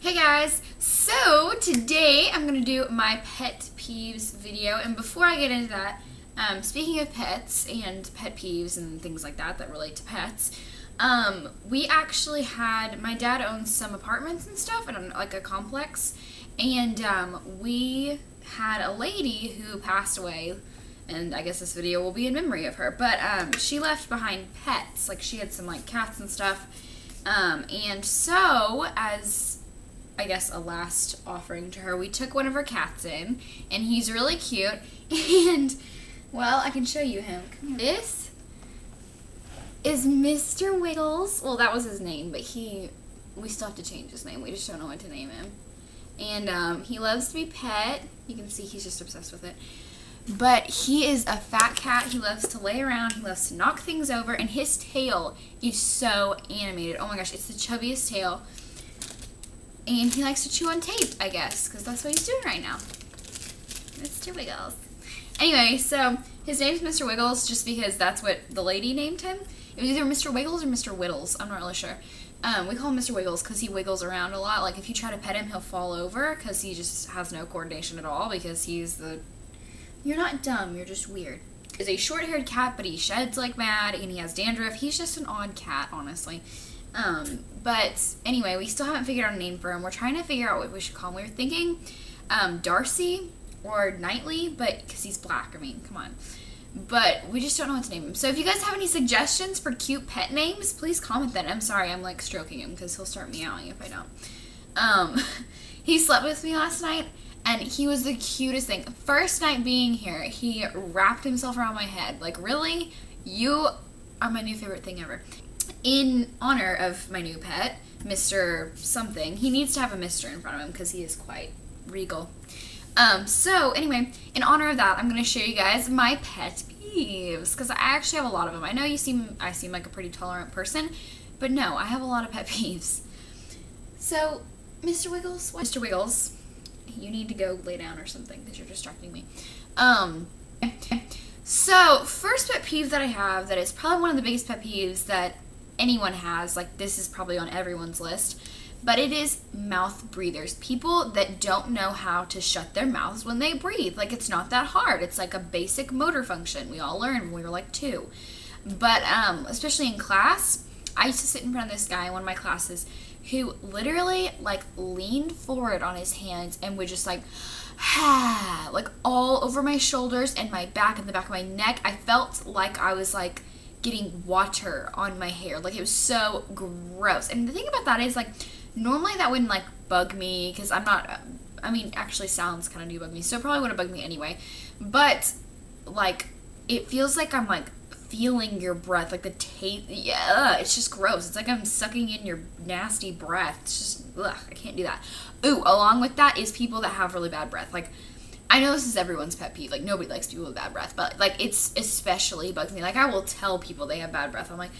Hey guys, so today I'm going to do my pet peeves video, and before I get into that, speaking of pets and pet peeves and things like that that relate to pets, we actually had, my dad owns some apartments and stuff in like a complex, and we had a lady who passed away, and I guess this video will be in memory of her, but she left behind pets, like she had some like cats and stuff, and so as I guess a last offering to her, we took one of her cats in, and he's really cute, and, well, I can show you him. Come here. This is Mr. Wiggles. Well, that was his name, but we still have to change his name. We just don't know what to name him. And he loves to be pet. You can see he's just obsessed with it. But he is a fat cat. He loves to lay around. He loves to knock things over, and his tail is so animated. Oh my gosh, it's the chubbiest tail. And he likes to chew on tape, I guess, because that's what he's doing right now. Mr. Wiggles. Anyway, so his name's Mr. Wiggles just because that's what the lady named him. It was either Mr. Wiggles or Mr. Whittles. I'm not really sure. We call him Mr. Wiggles because he wiggles around a lot. Like, if you try to pet him, he'll fall over because he just has no coordination at all because he's the... You're not dumb, you're just weird. He's a short-haired cat, but he sheds like mad, and he has dandruff. He's just an odd cat, honestly. But anyway, we still haven't figured out a name for him. We're trying to figure out what we should call him. We were thinking Darcy or Knightley, but because he's black, I mean, come on. But we just don't know what to name him. So if you guys have any suggestions for cute pet names, please comment them. I'm sorry, I'm like stroking him because he'll start meowing if I don't. He slept with me last night, and he was the cutest thing. First night being here, he wrapped himself around my head. Like, really? You are my new favorite thing ever. In honor of my new pet, Mr. Something, he needs to have a Mr. in front of him because he is quite regal. So anyway, in honor of that, I'm going to show you guys my pet peeves because I actually have a lot of them. I know I seem like a pretty tolerant person, but no, I have a lot of pet peeves. So, Mr. Wiggles, Mr. Wiggles, you need to go lay down or something because you're distracting me. So, first pet peeve that I have that is probably one of the biggest pet peeves that anyone has, like this is probably on everyone's list, but it is mouth breathers. People that don't know how to shut their mouths when they breathe. Like, it's not that hard. It's like a basic motor function. We all learned when we were like 2. But especially in class, I used to sit in front of this guy in one of my classes who literally like leaned forward on his hands and would just like like all over my shoulders and my back and the back of my neck. I felt like I was like getting water on my hair. Like, it was so gross. And the thing about that is, like, normally that wouldn't like bug me because I'm not, I mean, actually sounds kind of do bug me, so it probably wouldn't bug me anyway, but like it feels like I'm like feeling your breath, like the taste. Yeah, it's just gross. It's like I'm sucking in your nasty breath. It's just, ugh, I can't do that. Ooh, along with that is people that have really bad breath. Like, I know this is everyone's pet peeve. Like, nobody likes people with bad breath, but like it's especially bugs me. Like, I will tell people they have bad breath. I'm like,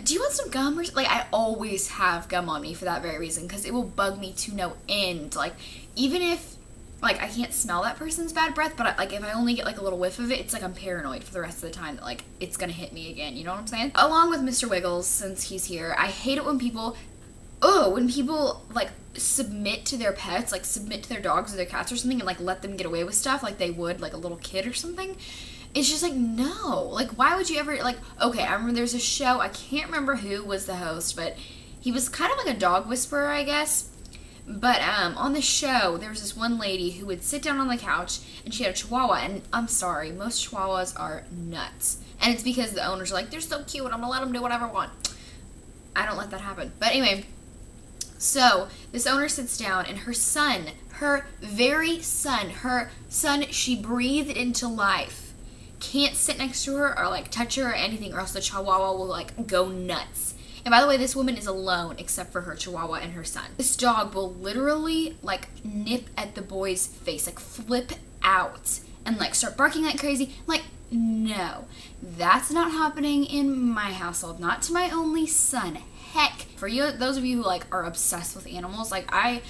do you want some gum or something? Like, I always have gum on me for that very reason because it will bug me to no end. Like, even if like I can't smell that person's bad breath, but like if I only get like a little whiff of it, it's like I'm paranoid for the rest of the time that like it's gonna hit me again. You know what I'm saying? Along with Mr. Wiggles, since he's here, I hate it when people like submit to their pets, like submit to their dogs or their cats or something and like let them get away with stuff like they would like a little kid or something. It's just like, no. Like, why would you ever, like, okay, I remember there's a show, I can't remember who was the host, but he was kind of like a dog whisperer, I guess. But on the show, there was this one lady who would sit down on the couch, and she had a chihuahua, and I'm sorry, most chihuahuas are nuts. And it's because the owners are like, they're so cute, I'm gonna let them do whatever I want. I don't let that happen. But anyway, so this owner sits down, and her son, her very son, she breathed into life, can't sit next to her or like touch her or anything, or else the chihuahua will like go nuts. And by the way, this woman is alone except for her chihuahua and her son. This dog will literally like nip at the boy's face, like flip out and like start barking like crazy. Like, no, that's not happening in my household, not to my only son. Heck, for you, those of you who like are obsessed with animals, like I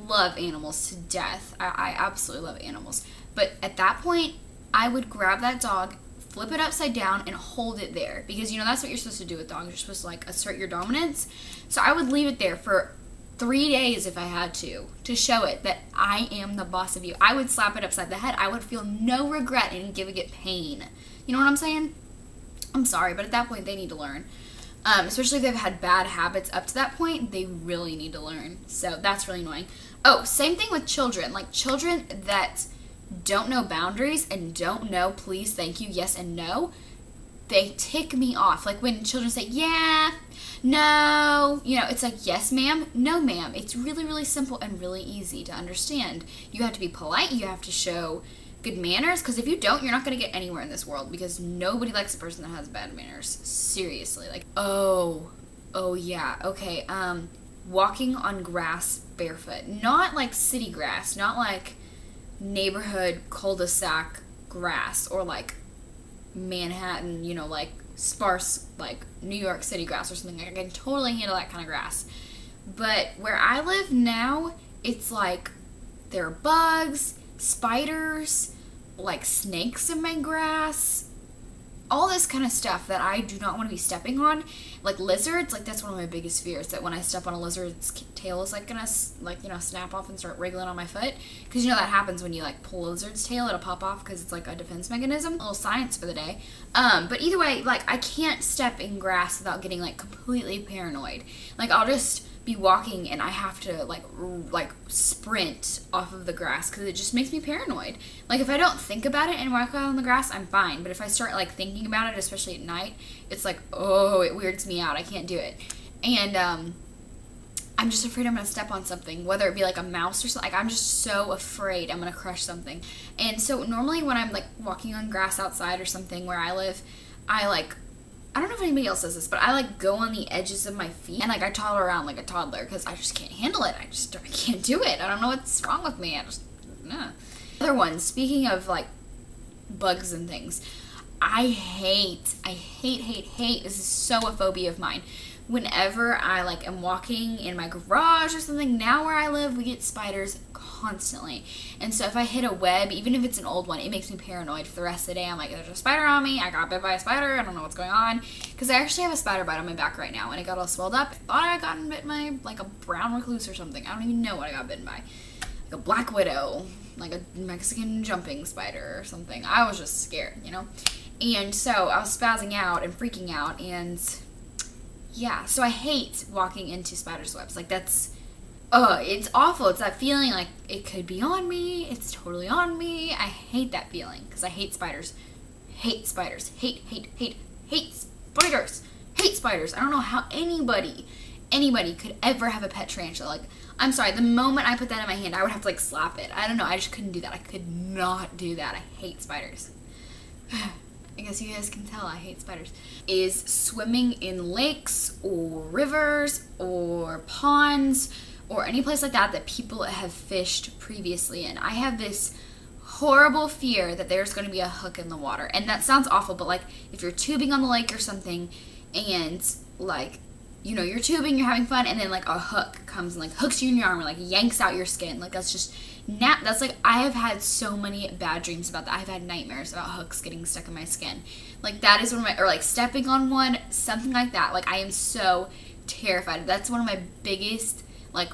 love animals to death. I absolutely love animals. But at that point, I would grab that dog, flip it upside down, and hold it there. Because, you know, that's what you're supposed to do with dogs. You're supposed to, like, assert your dominance. So I would leave it there for 3 days if I had to show it that I am the boss of you. I would slap it upside the head. I would feel no regret in giving it pain. You know what I'm saying? I'm sorry, but at that point they need to learn. Especially if they've had bad habits up to that point, they really need to learn. So that's really annoying. Oh, same thing with children. Like children that don't know boundaries and don't know please, thank you, yes, and no, they tick me off. Like when children say, yeah, no, you know, it's like, yes, ma'am, no, ma'am. It's really, really simple and really easy to understand. You have to be polite. You have to show good manners, because if you don't, you're not going to get anywhere in this world, because nobody likes a person that has bad manners. Seriously. Like, oh yeah, okay, walking on grass barefoot. Not like city grass, not like neighborhood cul-de-sac grass, or like Manhattan, you know, like sparse, like New York City grass or something. I can totally handle that kind of grass. But where I live now, it's like there are bugs, spiders, like snakes in my grass, all this kind of stuff that I do not want to be stepping on. Like lizards, like that's one of my biggest fears, that when I step on a lizard's tail is like gonna, like, you know, snap off and start wriggling on my foot, because you know that happens when you like pull a lizard's tail, it'll pop off because it's like a defense mechanism. A little science for the day. But either way, like I can't step in grass without getting like completely paranoid. Like I'll just be walking and I have to like sprint off of the grass, because it just makes me paranoid. Like if I don't think about it and walk out on the grass, I'm fine, but if I start like thinking about it, especially at night, it's like, oh, it weirds me out. I can't do it. And I'm just afraid I'm gonna step on something, whether it be like a mouse or something. Like I'm just so afraid I'm gonna crush something. And so normally when I'm like walking on grass outside or something where I live, I don't know if anybody else does this, but I like go on the edges of my feet and like I toddle around like a toddler, because I just can't handle it. I can't do it. I don't know what's wrong with me. Nah. Other one, speaking of like bugs and things, I hate, this is so a phobia of mine. Whenever I like am walking in my garage or something, now where I live, we get spiders constantly. And so if I hit a web, even if it's an old one, it makes me paranoid for the rest of the day. I'm like, there's a spider on me. I got bit by a spider. I don't know what's going on. Because I actually have a spider bite on my back right now, and it got all swelled up. I thought I had gotten bit by like a brown recluse or something. I don't even know what I got bitten by. Like a black widow, like a Mexican jumping spider or something. I was just scared, you know? And so I was spazzing out and freaking out, and yeah, so I hate walking into spider's webs. Like that's, it's awful. It's that feeling like it could be on me. It's totally on me. I hate that feeling because I hate spiders. Hate spiders. Hate spiders. Hate spiders. I don't know how anybody could ever have a pet tarantula. Like, I'm sorry, the moment I put that in my hand, I would have to like slap it. I don't know. I just couldn't do that. I could not do that. I hate spiders. I guess you guys can tell I hate spiders. Is swimming in lakes or rivers or ponds or any place like that people have fished previously in. I have this horrible fear that there's going to be a hook in the water. And that sounds awful, but like if you're tubing on the lake or something and like, you know, you're tubing, you're having fun, and then like a hook comes and like hooks you in your arm or like yanks out your skin. Like that's just that's like, I have had so many bad dreams about that. I've had nightmares about hooks getting stuck in my skin. Like that is one of my, or like stepping on one, something like that. Like I am so terrified. That's one of my biggest like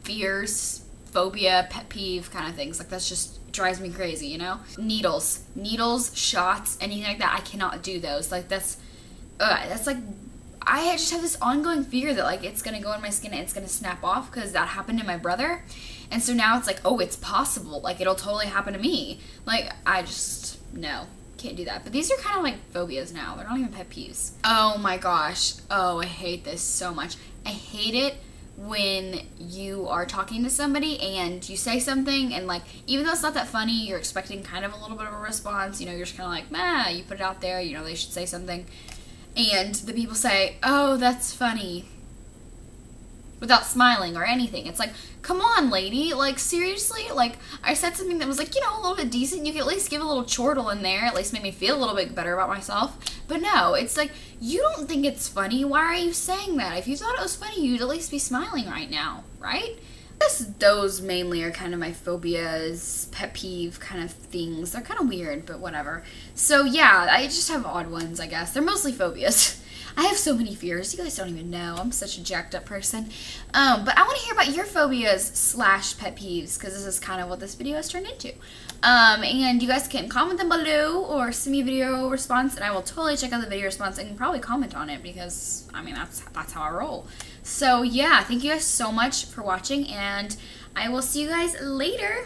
fears, phobia, pet peeve kind of things. Like that's just drives me crazy, you know? Needles, shots, anything like that. I cannot do those. Like that's like, I just have this ongoing fear that like it's gonna go in my skin and it's gonna snap off, because that happened to my brother. And so now it's like, oh, it's possible. Like it'll totally happen to me. Like I just, no, can't do that. But these are kind of like phobias now. They're not even pet peeves. Oh my gosh. Oh, I hate this so much. I hate it when you are talking to somebody and you say something and like, even though it's not that funny, you're expecting kind of a little bit of a response. You know, you're just kind of like, nah, you put it out there, you know, they should say something. And the people say, oh, that's funny, without smiling or anything. It's like, come on, lady. Like, seriously? Like, I said something that was like, you know, a little bit decent. You could at least give a little chortle in there. At least make me feel a little bit better about myself. But no, it's like, you don't think it's funny. Why are you saying that? If you thought it was funny, you'd at least be smiling right now, right? I guess those mainly are kind of my phobias, pet peeve kind of things. They're kind of weird, but whatever. So yeah, I just have odd ones, I guess. They're mostly phobias. I have so many fears. You guys don't even know. I'm such a jacked up person. But I want to hear about your phobias / pet peeves, because this is kind of what this video has turned into. And you guys can comment them below or send me a video response, and I will totally check out the video response and probably comment on it, because I mean that's how I roll. So yeah, thank you guys so much for watching, and I will see you guys later.